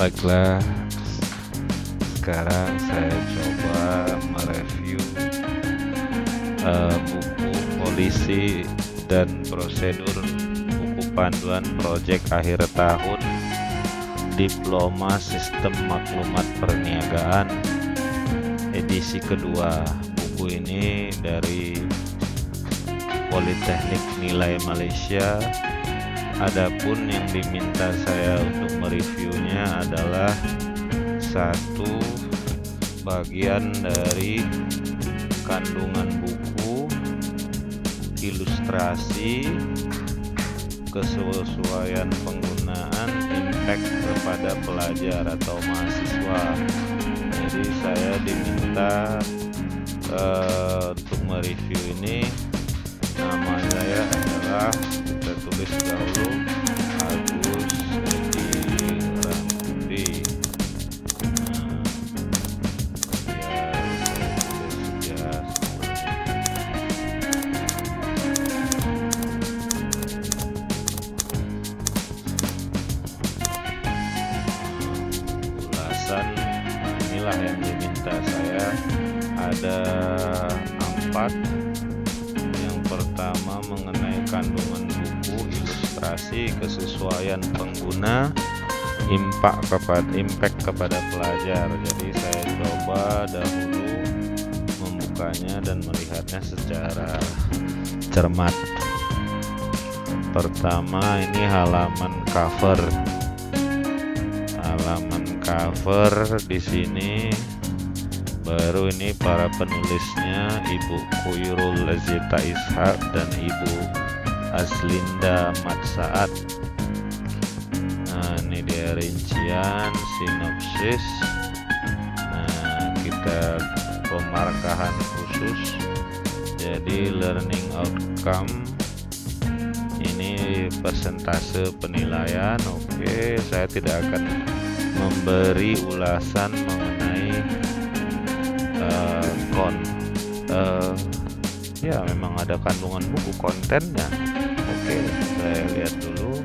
Baiklah, sekarang saya coba mereview buku polisi dan prosedur buku panduan proyek akhir tahun Diploma Sistem Maklumat Perniagaan edisi kedua. Buku ini dari Politeknik Nilai Malaysia. Adapun yang diminta saya untuk mereviewnya adalah satu bagian dari kandungan buku, ilustrasi, kesesuaian penggunaan, impact kepada pelajar atau mahasiswa. Jadi saya diminta untuk mereview ini. Nama saya adalah, kita tulis dahulu, Agus Edi Ramdi. Ulasan, inilah yang diminta saya. Ada 4. Yang pertama mengenai kandungan buku, ilustrasi, kesesuaian pengguna, impact kepada pelajar. Jadi saya coba dahulu membukanya dan melihatnya secara cermat. Pertama, ini halaman cover. Halaman cover di sini. Baru ini para penulisnya, Ibu Khairul Lazita Ishak dan Ibu Aslinda Matsaat. Nah, ini dia rincian, sinopsis. Nah, kita pemarkahan khusus. Jadi learning outcome. Ini persentase penilaian. Oke, saya tidak akan memberi ulasan mengenai ya memang ada kandungan buku, kontennya. Oke, saya lihat dulu.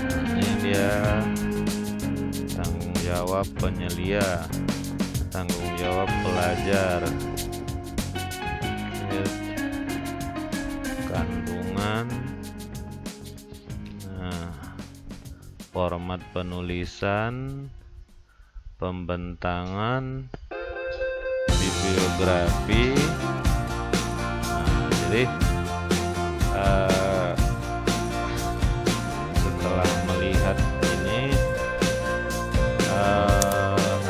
Nah, ini dia tanggung jawab penyelia, tanggung jawab pelajar. Oke, kandungan. Nah, format penulisan, pembentangan, bibliografi. Nah, jadi setelah melihat ini,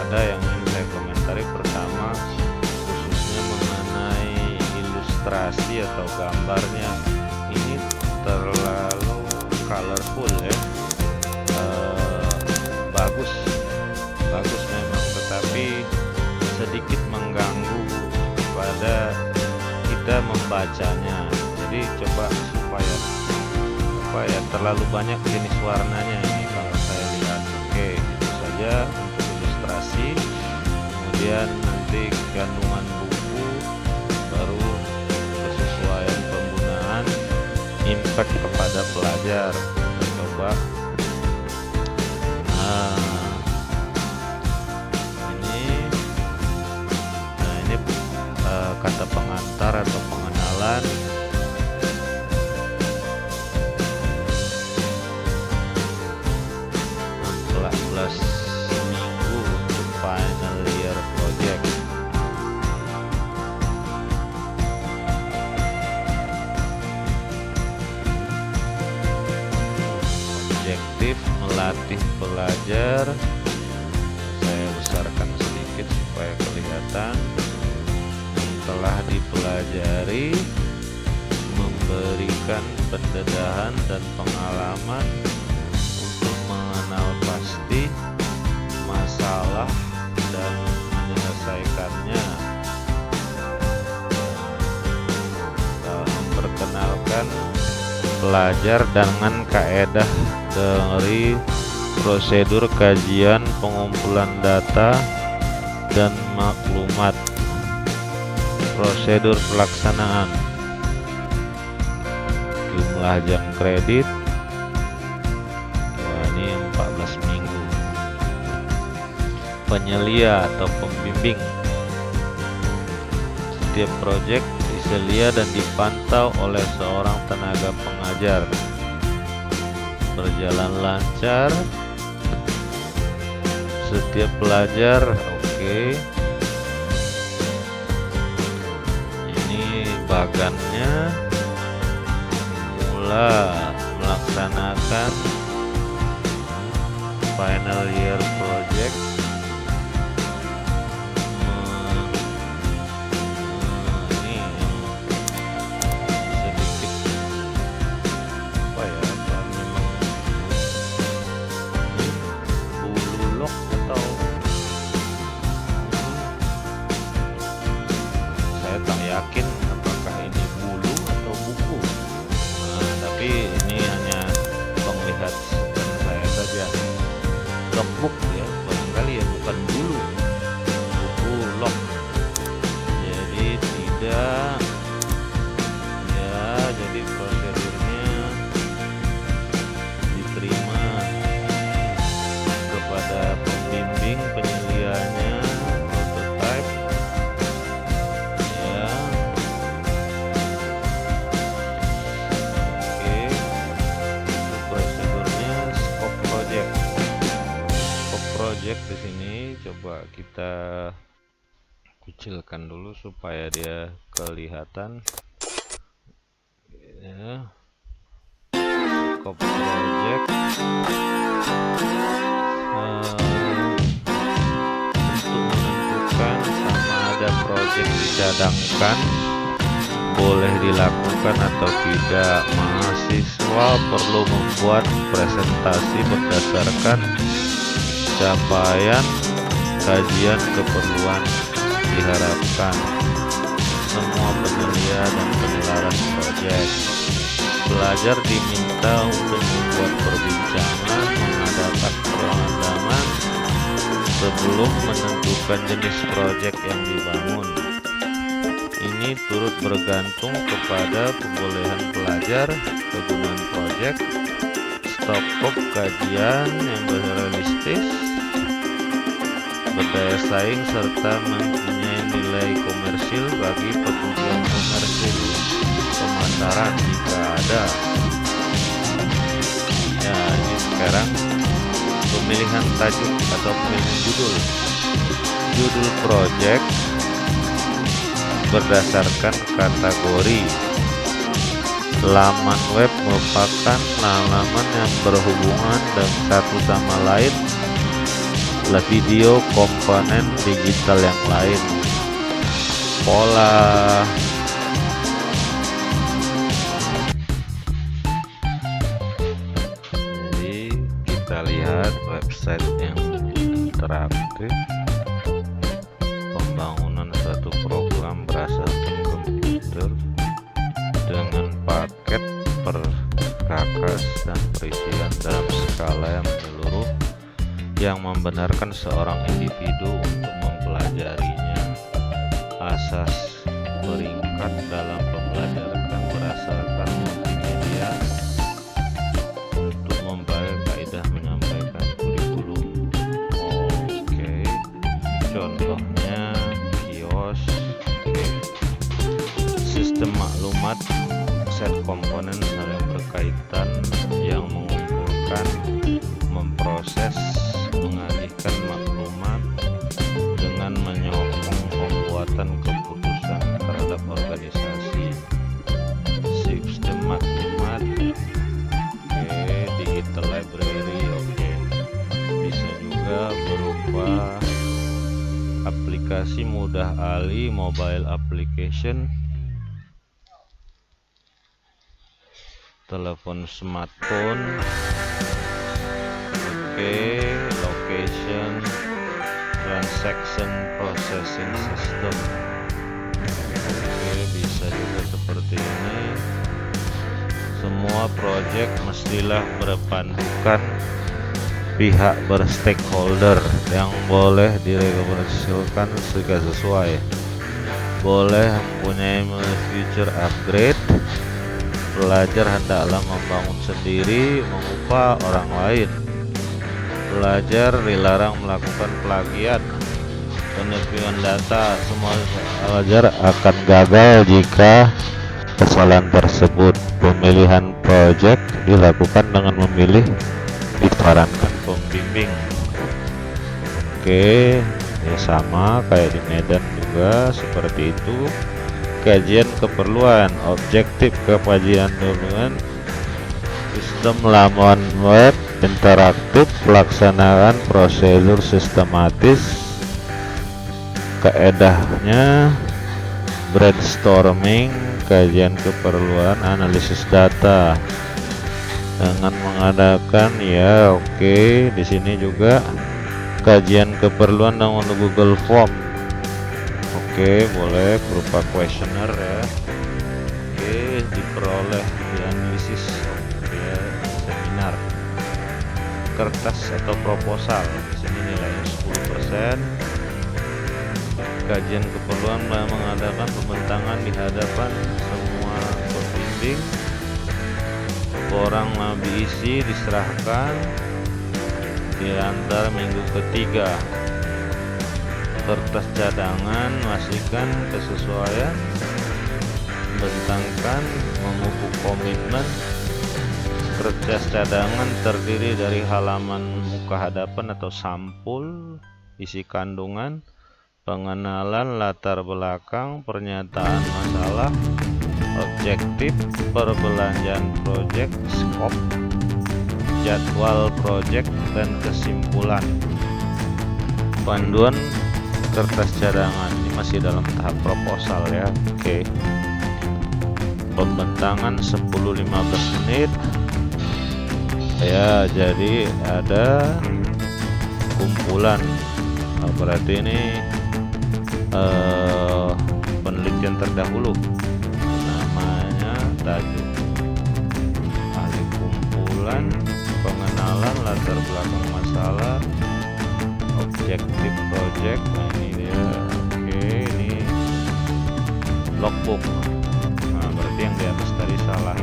ada yang ingin saya komentari. Pertama, khususnya mengenai ilustrasi atau gambarnya. Ini terlalu colorful ya. Bagus memang, tetapi sedikit mengganggu pada kita membacanya. Jadi coba supaya terlalu banyak jenis warnanya ini kalau saya lihat. Oke, itu saja untuk ilustrasi. Kemudian nanti kandungan buku, baru kesesuaian penggunaan, impact kepada pelajar. Kita coba. Kata pengantar atau pengenalan. belas minggu untuk final year project. Objektif melatih pelajar. Saya besarkan sedikit supaya kelihatan. Telah dipelajari, memberikan pendedahan dan pengalaman untuk mengenal pasti masalah dan menyelesaikannya. Memperkenalkan pelajar dengan kaedah dari prosedur kajian, pengumpulan data dan maklumat. Prosedur pelaksanaan, jumlah jam kredit. Wah, ini 14 12 minggu. Penyelia atau pembimbing. Setiap proyek diselia dan dipantau oleh seorang tenaga pengajar. Berjalan lancar. Setiap pelajar, oke. Ini bagannya mula melaksanakan final year project. Ini sedikit apa ya, memang bulu lock atau saya tak yakin apakah ini bulu atau buku. Tapi ini hanya penglihatan saya saja. Logbook ya, barangkali ya, bukan bulu, buku log. Jadi tidak ya, jadi prosedurnya diterima kepada pembimbing penyelianya, prototype ya. Oke, itu prosedurnya. Scope project. Scope project di sini coba kita kecilkan dulu supaya dia kelihatan ya. Scope project untuk menentukan sama ada project dicadangkan, boleh dilakukan atau tidak. Mahasiswa perlu membuat presentasi berdasarkan capaian kajian keperluan diharapkan. Semua penyelia dan penyelaras proyek. Pelajar diminta untuk membuat perbincangan, mengadakan perlambatan sebelum menentukan jenis proyek yang dibangun. Ini turut bergantung kepada kebolehan pelajar, kegunaan proyek, skop kajian yang realistis, berdaya saing, serta mempunyai nilai komersil bagi petujuan komersil pemasaran jika ada. Ya, ini sekarang pemilihan tajuk atau pemilihan judul. Judul project berdasarkan kategori. Laman web merupakan halaman yang berhubungan dengan satu sama lain. Video komponen digital yang lain. Pola jadi kita lihat website yang interaktif. Pembangunan suatu program berdasarkan komputer dengan paket perkakas dan perizinan dalam skala yang menyeluruh yang membenarkan seorang individu untuk mempelajarinya. Asas peringkat dalam pembelajaran berdasarkan multimedia untuk membaik kaidah menyampaikan kurikulum. Oke. Contohnya kios. Oke. Sistem maklumat, set komponen saling berkaitan yang mengumpulkan, memproses, mengalihkan maklumat dengan menyokong pembuatan keputusan terhadap organisasi. Sistem maklumat, oke. Digital library, oke. Bisa juga berupa aplikasi mudah alih, mobile application, telepon smartphone, oke. Location transaction processing system, oke. Bisa juga seperti ini. Semua proyek mestilah berpandukan pihak berstakeholder yang boleh direkomendasikan jika sesuai. Boleh mempunyai future upgrade. Pelajar hendaklah membangun sendiri, mengupah orang lain. Pelajar dilarang melakukan plagiat, penipuan data. Semua pelajar akan gagal jika kesalahan tersebut. Pemilihan proyek dilakukan dengan memilih disarankan pembimbing. Oke, ya sama kayak di Medan juga seperti itu. Kajian keperluan, objektif kajian keperluan, sistem laman web interaktif, pelaksanaan prosedur sistematis, kaedahnya brainstorming, kajian keperluan, analisis data dengan mengadakan ya oke. Di sini juga kajian keperluan dengan Google Form. Oke, boleh berupa kuesioner ya. Oke, diperoleh di analisis ya, seminar. Kertas atau proposal. Di sini nilainya 10%. Kajian keperluan mengadakan pembentangan di hadapan semua pembimbing. Orang diisi diserahkan di antar minggu ketiga. Kertas cadangan pastikan kesesuaian, bentangkan, memupuk komitmen. Kertas cadangan terdiri dari halaman muka hadapan atau sampul, isi kandungan, pengenalan latar belakang, pernyataan masalah, objektif, perbelanjaan proyek, skop, jadwal proyek, dan kesimpulan. Panduan kertas cadangan ini masih dalam tahap proposal ya. Oke. Pembentangan 10-15 menit ya, jadi ada kumpulan. Berarti ini penelitian terdahulu, namanya tajuk ahli kumpulan, pengenalan latar belakang masalah, objektif project. Nah ini dia. Oke, ini logbook. Nah berarti yang di atas tadi salah,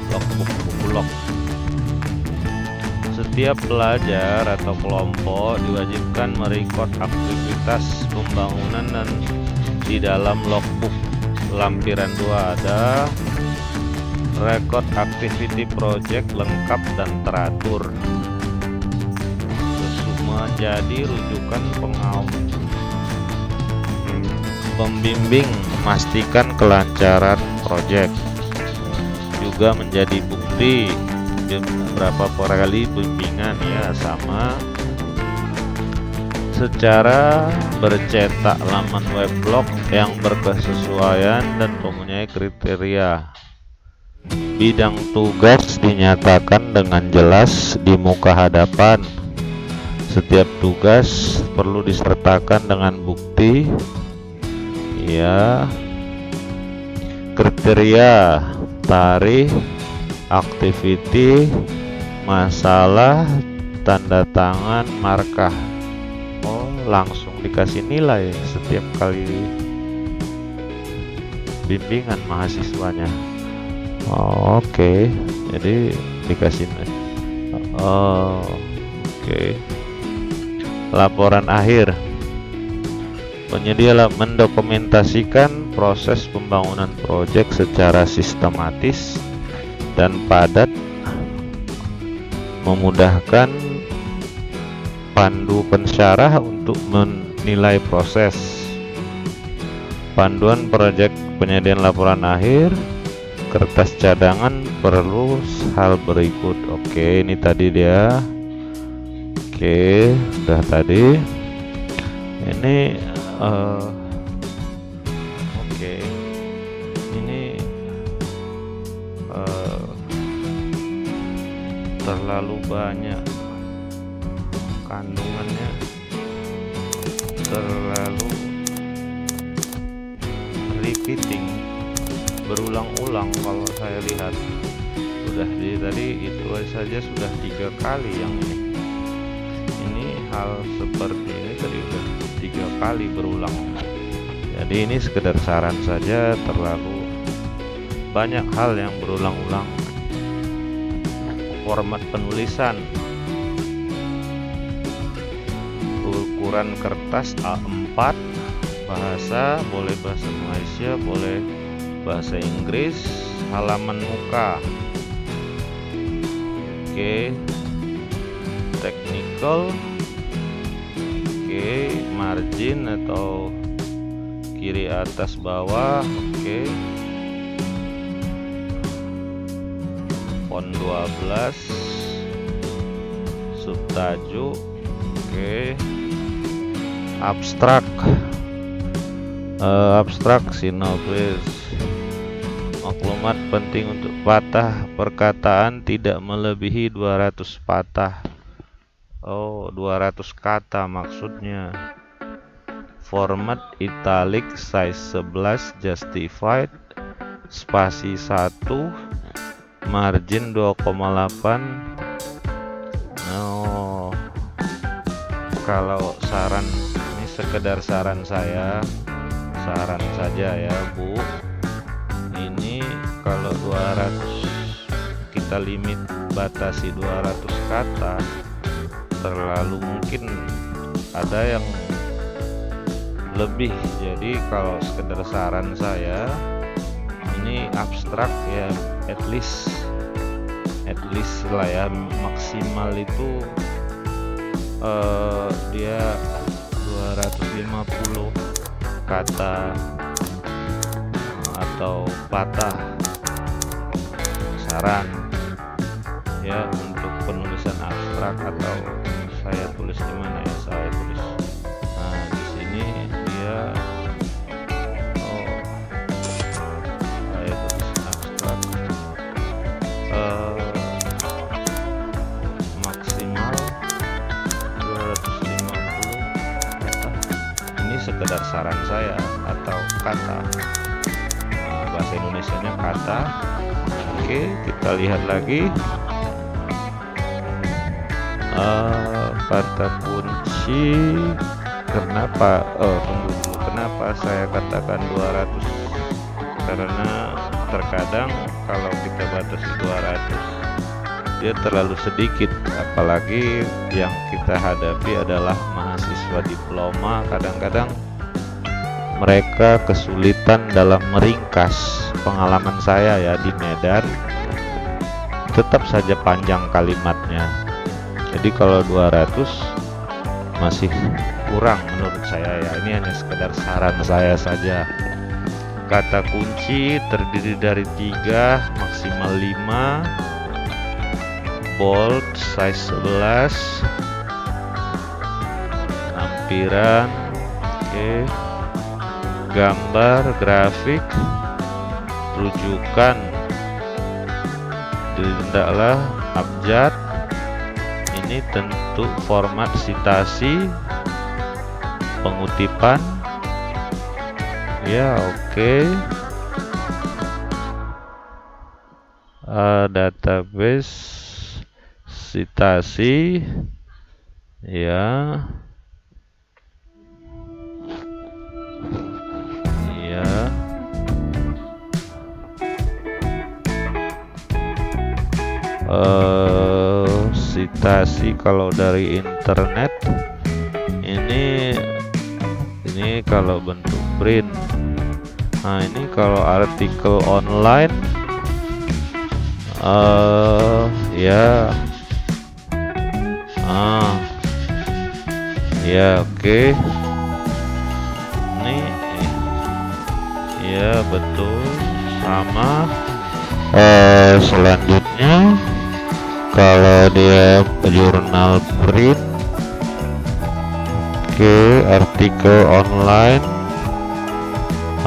logbook, buku log. Setiap pelajar atau kelompok diwajibkan merekod aktivitas pembangunan dan di dalam logbook lampiran 2 ada record activity project lengkap dan teratur. Menjadi rujukan pembimbing memastikan kelancaran proyek, juga menjadi bukti berapa kali bimbingan ya sama. Secara bercetak laman weblog yang berkesesuaian dan mempunyai kriteria. Bidang tugas dinyatakan dengan jelas di muka hadapan. Setiap tugas perlu disertakan dengan bukti ya. Kriteria, tarikh, activity, masalah, tanda tangan, markah. Oh, langsung dikasih nilai setiap kali bimbingan mahasiswanya. Oh, oke. Jadi dikasih oke. Laporan akhir. Penyedia mendokumentasikan proses pembangunan proyek secara sistematis dan padat, memudahkan pandu pensyarah untuk menilai proses. Panduan proyek penyediaan laporan akhir, kertas cadangan perlu hal berikut. Oke, ini tadi dia. Oke, udah tadi. Ini oke. Ini terlalu banyak kandungannya, terlalu repeating, berulang-ulang. Kalau saya lihat sudah tadi itu saja sudah 3 kali yang ini hal seperti ini tadi udah 3 kali berulang. Jadi ini sekedar saran saja, terlalu banyak hal yang berulang-ulang. Format penulisan ukuran kertas A4, bahasa boleh bahasa Malaysia, boleh bahasa Inggris, halaman muka. Oke, technical. Oke, margin atau kiri atas bawah. Oke, font 12, subtajuk. Oke, abstrak, abstrak sinopsis. Maklumat penting untuk patah perkataan tidak melebihi 200 patah. Oh, 200 kata maksudnya. Format italic, size 11, justified, spasi 1, margin 2,8. Oh, kalau saran, ini sekedar saran saya, saran saja ya Bu. Ini kalau 200, kita limit batasi 200 kata, terlalu mungkin ada yang lebih. Jadi kalau sekedar saran saya, ini abstrak ya, at least lah ya, maksimal itu dia 250 kata atau patah. Saran ya untuk penulisan abstrak, atau saya tulis di mana ya, saya tulis di sini dia, saya tulis abstrak maksimal 250 kata. Ini sekedar saran saya, atau kata, bahasa Indonesianya kata. Oke, kita lihat lagi. Kata kunci, kenapa tunggu dulu, kenapa saya katakan 200? Karena terkadang kalau kita batasi 200 dia terlalu sedikit, apalagi yang kita hadapi adalah mahasiswa diploma. Kadang-kadang mereka kesulitan dalam meringkas. Pengalaman saya ya di Medan, tetap saja panjang kalimatnya. Jadi kalau 200 masih kurang menurut saya ya. Ini hanya sekedar saran saya saja. Kata kunci terdiri dari 3, maksimal 5, bold, size 11, lampiran, oke, gambar, grafik, rujukan, hendaklah abjad. Ini tentu format sitasi, pengutipan ya, oke. Database, sitasi ya, sitasi kalau dari internet. Ini kalau bentuk print. Nah, ini kalau artikel online ya, ya oke. Ini ya betul sama. Selanjutnya kalau dia jurnal print, oke, artikel online,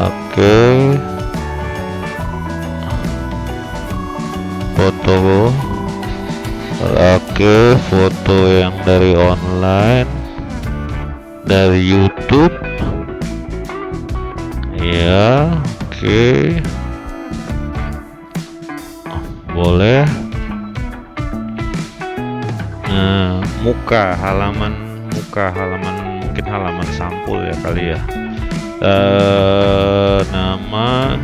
oke, foto, oke, foto yang dari online, dari YouTube ya, oke, boleh. Nah, muka halaman mungkin halaman sampul ya kali ya. Nama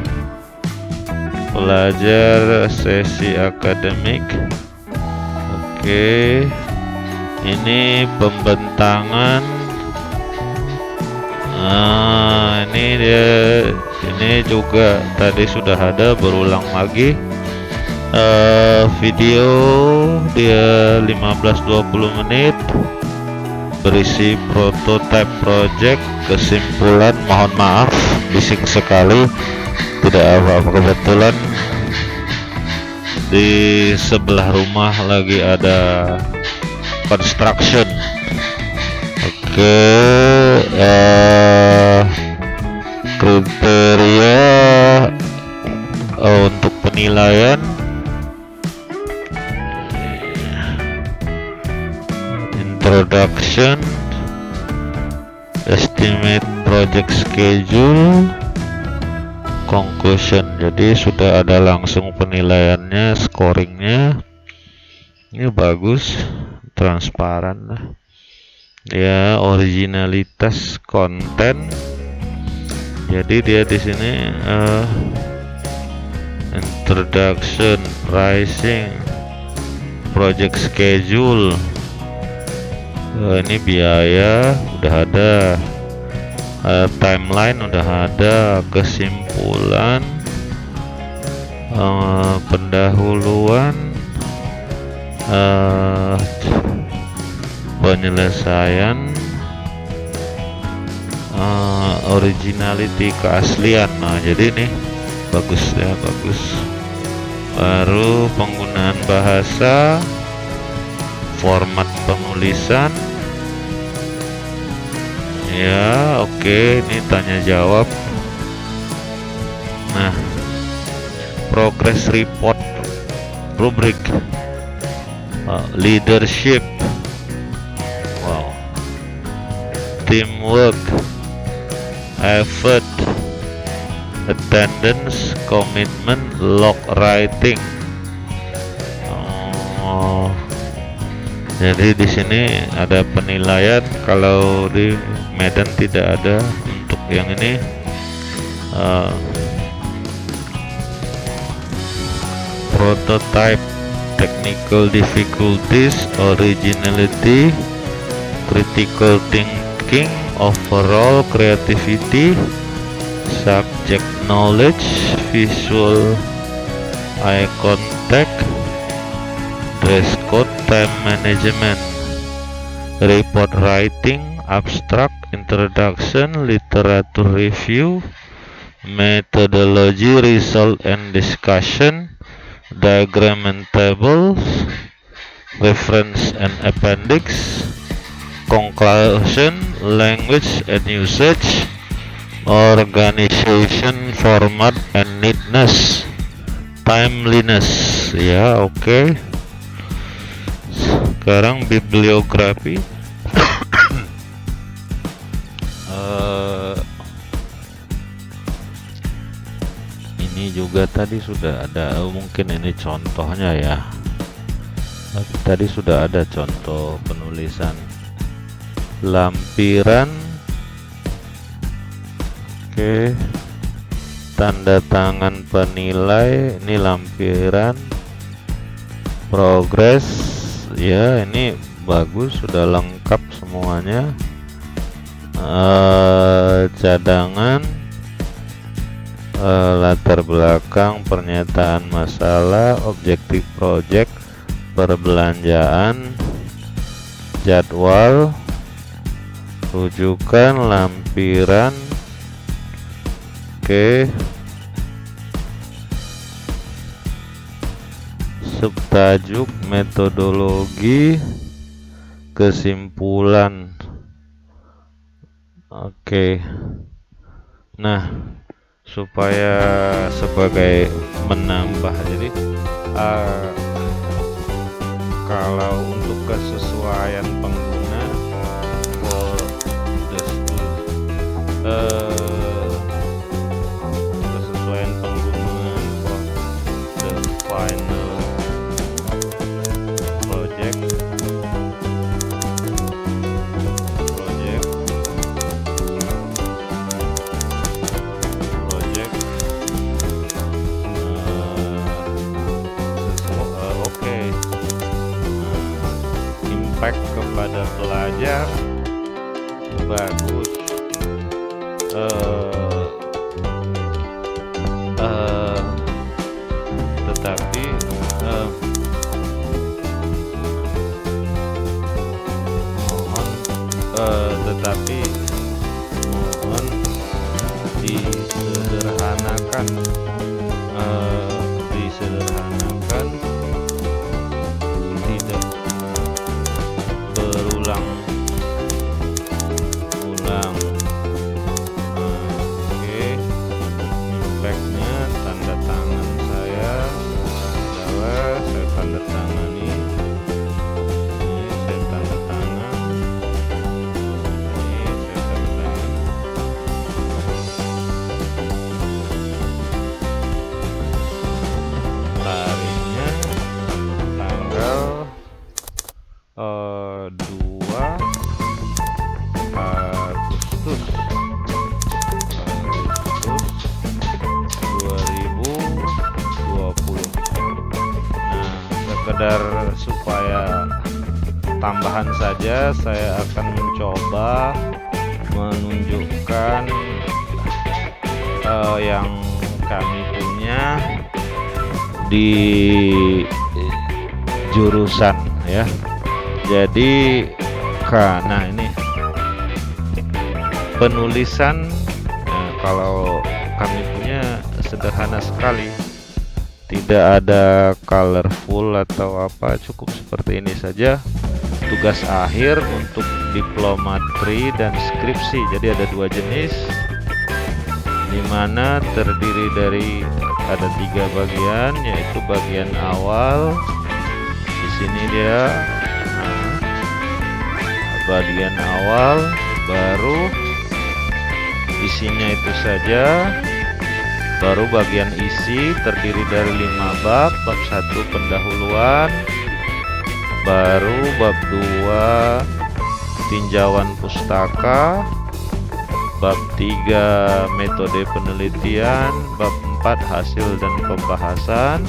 pelajar sesi akademik, oke. Ini pembentangan Ini dia, ini juga tadi sudah ada, berulang lagi. Video dia 15-20 menit, berisi prototype project. Kesimpulan, mohon maaf bising sekali, tidak apa-apa, kebetulan di sebelah rumah lagi ada construction. Oke, kriteria untuk penilaian, introduction, estimate project schedule, conclusion. Jadi sudah ada langsung penilaiannya, scoringnya. Ini bagus, transparan lah. Ya, originalitas konten. Jadi dia di sini introduction, pricing, project schedule. Ini biaya udah ada, timeline udah ada, kesimpulan, pendahuluan, penyelesaian, originality, keaslian. Nah, jadi ini bagus ya, bagus. Baru penggunaan bahasa, format penulisan. Ya, oke, ini tanya jawab. Nah, progress report, rubrik, leadership, wow, teamwork, effort, attendance, commitment, log writing. Jadi di sini ada penilaian. Kalau di Medan tidak ada untuk yang ini. Prototype, technical difficulties, originality, critical thinking, overall creativity, subject knowledge, visual eye contact, dress code, time management, report writing, abstract, introduction, literature review, methodology, result and discussion, diagram and tables, reference and appendix, conclusion, language and usage, organization, format and neatness, timeliness. Ya, oke. Sekarang bibliografi. Ini juga tadi sudah ada, mungkin ini contohnya ya. Tadi sudah ada contoh penulisan. Lampiran, oke. Tanda tangan penilai, ini lampiran. Progress, ya, ini bagus, sudah lengkap semuanya. Cadangan, latar belakang, pernyataan masalah, objektif project, perbelanjaan, jadwal, rujukan, lampiran, oke. Subtajuk, metodologi, kesimpulan. Oke. Nah, supaya sebagai menambah, jadi kalau untuk kesesuaian pengguna for kesesuaian pengguna for the final project impact kepada pelajar bagus. eh, eh, tetapi tetapi mohon disederhanakan, tidak berulang-ulang. Oke, impactnya tanda tangan saya adalah saya tanda tangani. Ini saya tanda tangan. Ini saya tanda tangan. Harinya tanggal 2 Agustus 2020. Nah, sekedar supaya tambahan saja, saya akan mencoba menunjukkan yang kami punya di jurusan ya. Jadi nah ini penulisan, kalau kami punya sederhana sekali, tidak ada colorful atau apa, cukup seperti ini saja. Tugas akhir untuk diplomatri dan skripsi. Jadi ada 2 jenis, dimana terdiri dari ada 3 bagian, yaitu bagian awal. Di sini dia, bagian awal, baru isinya itu saja, baru bagian isi terdiri dari 5 bab. Bab 1 pendahuluan, baru bab 2 tinjauan pustaka, bab 3 metode penelitian, bab 4 hasil dan pembahasan,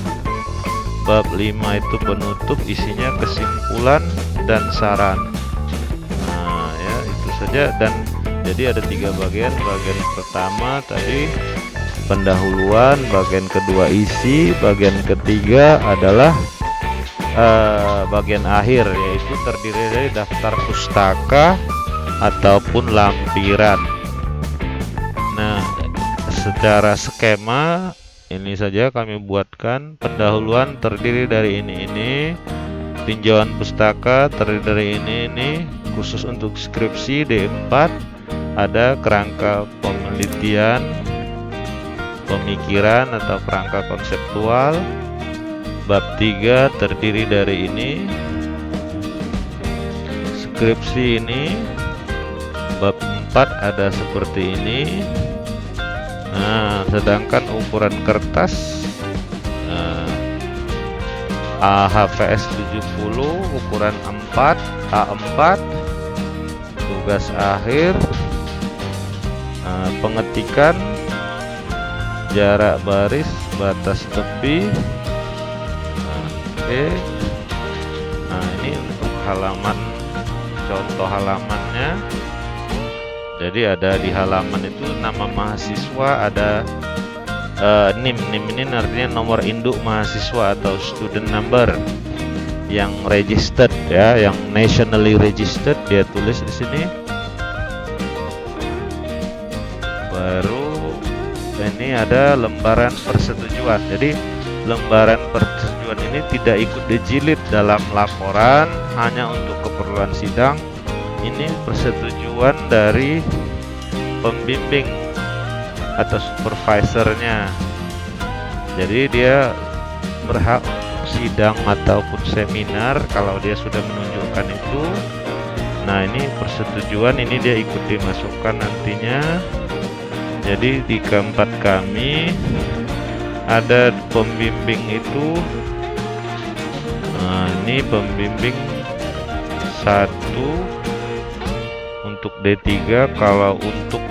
bab 5 itu penutup, isinya kesimpulan dan saran. Nah ya, itu saja. Dan jadi ada 3 bagian. Bagian pertama tadi pendahuluan, bagian kedua isi, bagian ketiga adalah bagian akhir, yaitu terdiri dari daftar pustaka ataupun lampiran. Nah, secara skema ini saja kami buatkan. Pendahuluan terdiri dari ini, tinjauan pustaka terdiri dari ini, khusus untuk skripsi D4 ada kerangka penelitian, pemikiran atau kerangka konseptual. Bab 3 terdiri dari ini, skripsi ini. Bab 4 ada seperti ini. Nah, sedangkan ukuran kertas HVS 70 ukuran 4 A4. Tugas akhir pengetikan, jarak baris, batas tepi. Oke. Nah, ini untuk halaman, contoh halamannya. Jadi ada di halaman itu nama mahasiswa, ada NIM ini artinya nomor induk mahasiswa atau student number yang registered ya, yang nationally registered, dia tulis di sini. Baru ini ada lembaran persetujuan. Jadi lembaran persetujuan ini tidak ikut dijilid dalam laporan, hanya untuk keperluan sidang. Ini persetujuan dari pembimbing atau supervisornya. Jadi dia berhak sidang ataupun seminar kalau dia sudah menunjukkan itu. Nah, ini persetujuan, ini dia ikut dimasukkan nantinya. Jadi di keempat kami ada pembimbing itu. Nah, ini pembimbing 1 untuk D3. Kalau untuk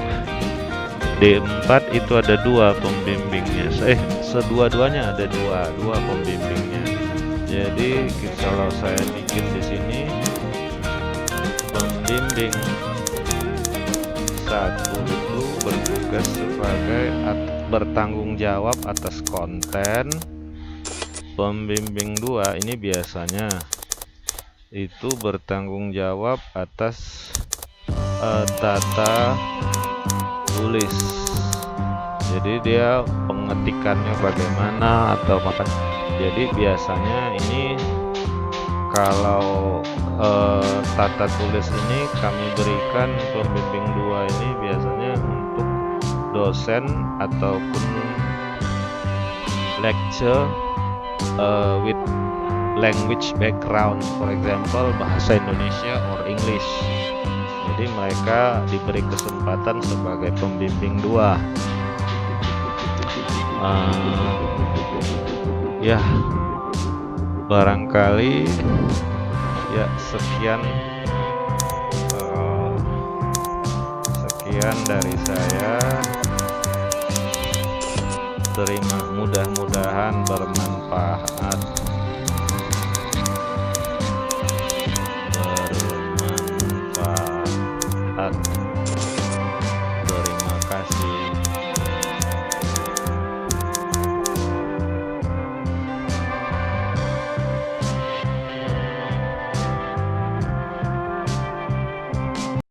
D4 itu ada 2 pembimbingnya. Sedua-duanya ada dua pembimbingnya. Jadi kalau saya bikin di sini pembimbing 1 itu bertugas sebagai bertanggung jawab atas konten. Pembimbing 2 ini biasanya itu bertanggung jawab atas tata tulis. Jadi dia pengetikannya bagaimana atau makan. Jadi biasanya ini kalau tata tulis ini kami berikan pembimbing 2 ini biasanya untuk dosen ataupun lecture with language background, for example bahasa Indonesia or English. Jadi mereka diberi kesempatan sebagai pembimbing 2. Ya, barangkali ya sekian dari saya. Mudah-mudahan bermanfaat.